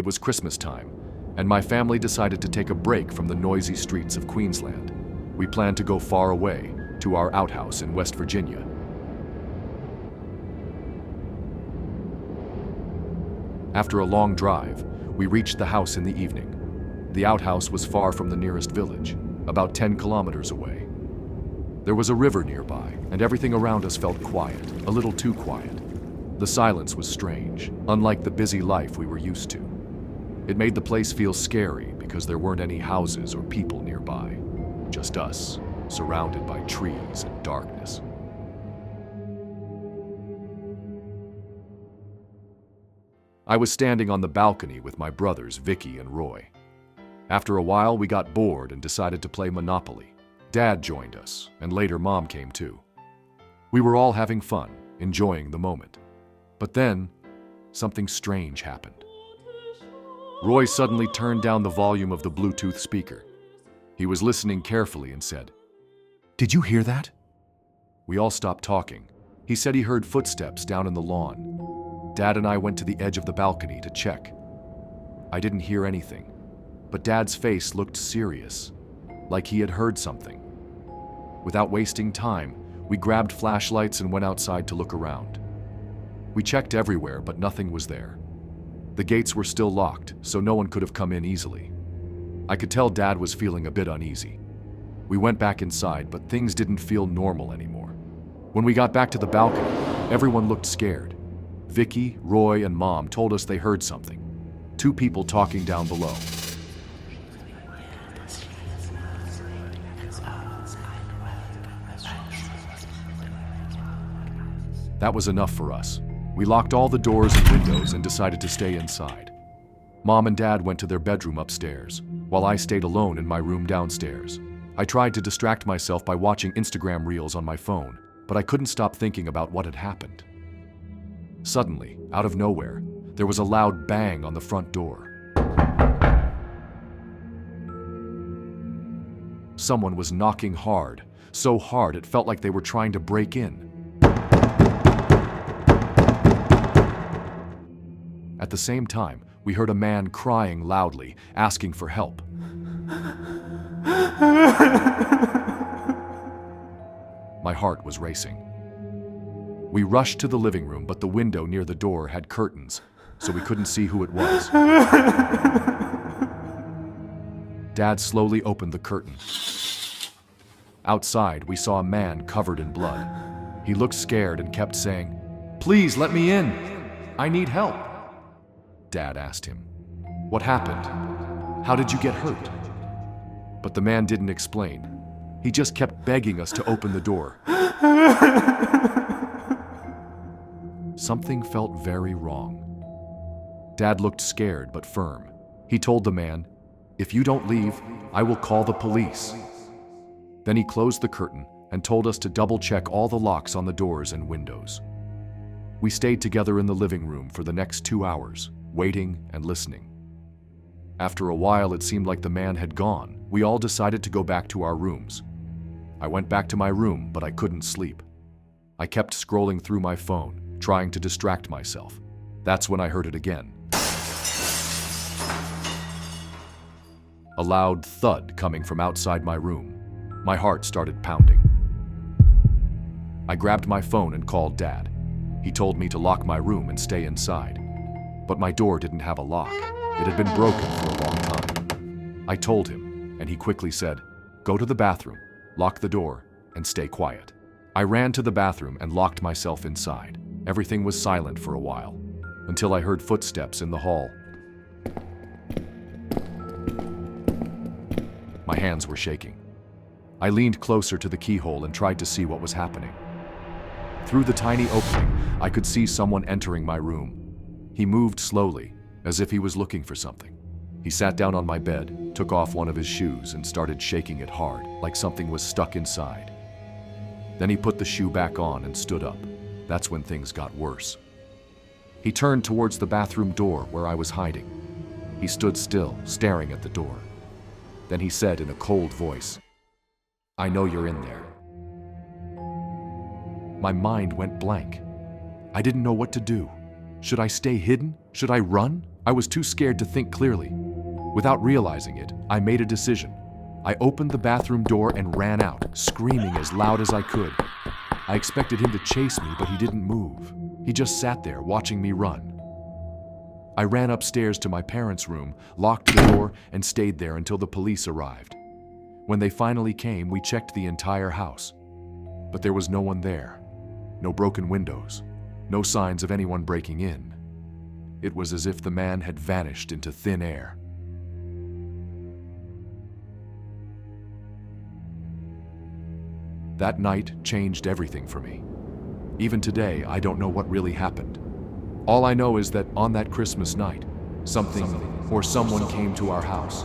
It was Christmas time, and my family decided to take a break from the noisy streets of Queensland. We planned to go far away, to our outhouse in West Virginia. After a long drive, we reached the house in the evening. The outhouse was far from the nearest village, about 10 kilometers away. There was a river nearby, and everything around us felt quiet, a little too quiet. The silence was strange, unlike the busy life we were used to. It made the place feel scary because there weren't any houses or people nearby, just us, surrounded by trees and darkness. I was standing on the balcony with my brothers, Vicky and Roy. After a while, we got bored and decided to play Monopoly. Dad joined us, and later Mom came too. We were all having fun, enjoying the moment. But then, something strange happened. Roy suddenly turned down the volume of the Bluetooth speaker. He was listening carefully and said, "Did you hear that?" We all stopped talking. He said he heard footsteps down in the lawn. Dad and I went to the edge of the balcony to check. I didn't hear anything, but Dad's face looked serious, like he had heard something. Without wasting time, we grabbed flashlights and went outside to look around. We checked everywhere, but nothing was there. The gates were still locked, so no one could have come in easily. I could tell Dad was feeling a bit uneasy. We went back inside, but things didn't feel normal anymore. When we got back to the balcony, everyone looked scared. Vicky, Roy, and Mom told us they heard something. 2 people talking down below. That was enough for us. We locked all the doors and windows and decided to stay inside. Mom and Dad went to their bedroom upstairs, while I stayed alone in my room downstairs. I tried to distract myself by watching Instagram reels on my phone, but I couldn't stop thinking about what had happened. Suddenly, out of nowhere, there was a loud bang on the front door. Someone was knocking hard, so hard it felt like they were trying to break in. At the same time, we heard a man crying loudly, asking for help. My heart was racing. We rushed to the living room, but the window near the door had curtains, so we couldn't see who it was. Dad slowly opened the curtain. Outside, we saw a man covered in blood. He looked scared and kept saying, "Please let me in. I need help." Dad asked him, "What happened? How did you get hurt?" But the man didn't explain. He just kept begging us to open the door. Something felt very wrong. Dad looked scared but firm. He told the man, "If you don't leave, I will call the police." Then he closed the curtain and told us to double-check all the locks on the doors and windows. We stayed together in the living room for the next 2 hours, waiting and listening. After a while, it seemed like the man had gone. We all decided to go back to our rooms. I went back to my room, but I couldn't sleep. I kept scrolling through my phone, trying to distract myself. That's when I heard it again. A loud thud coming from outside my room. My heart started pounding. I grabbed my phone and called Dad. He told me to lock my room and stay inside. But my door didn't have a lock. It had been broken for a long time. I told him, and he quickly said, "Go to the bathroom, lock the door, and stay quiet." I ran to the bathroom and locked myself inside. Everything was silent for a while, until I heard footsteps in the hall. My hands were shaking. I leaned closer to the keyhole and tried to see what was happening. Through the tiny opening, I could see someone entering my room. He moved slowly, as if he was looking for something. He sat down on my bed, took off one of his shoes, and started shaking it hard, like something was stuck inside. Then he put the shoe back on and stood up. That's when things got worse. He turned towards the bathroom door where I was hiding. He stood still, staring at the door. Then he said in a cold voice, "I know you're in there." My mind went blank. I didn't know what to do. Should I stay hidden? Should I run? I was too scared to think clearly. Without realizing it, I made a decision. I opened the bathroom door and ran out, screaming as loud as I could. I expected him to chase me, but he didn't move. He just sat there, watching me run. I ran upstairs to my parents' room, locked the door, and stayed there until the police arrived. When they finally came, we checked the entire house. But there was no one there. No broken windows. No signs of anyone breaking in. It was as if the man had vanished into thin air. That night changed everything for me. Even today, I don't know what really happened. All I know is that on that Christmas night, something or someone came to our house,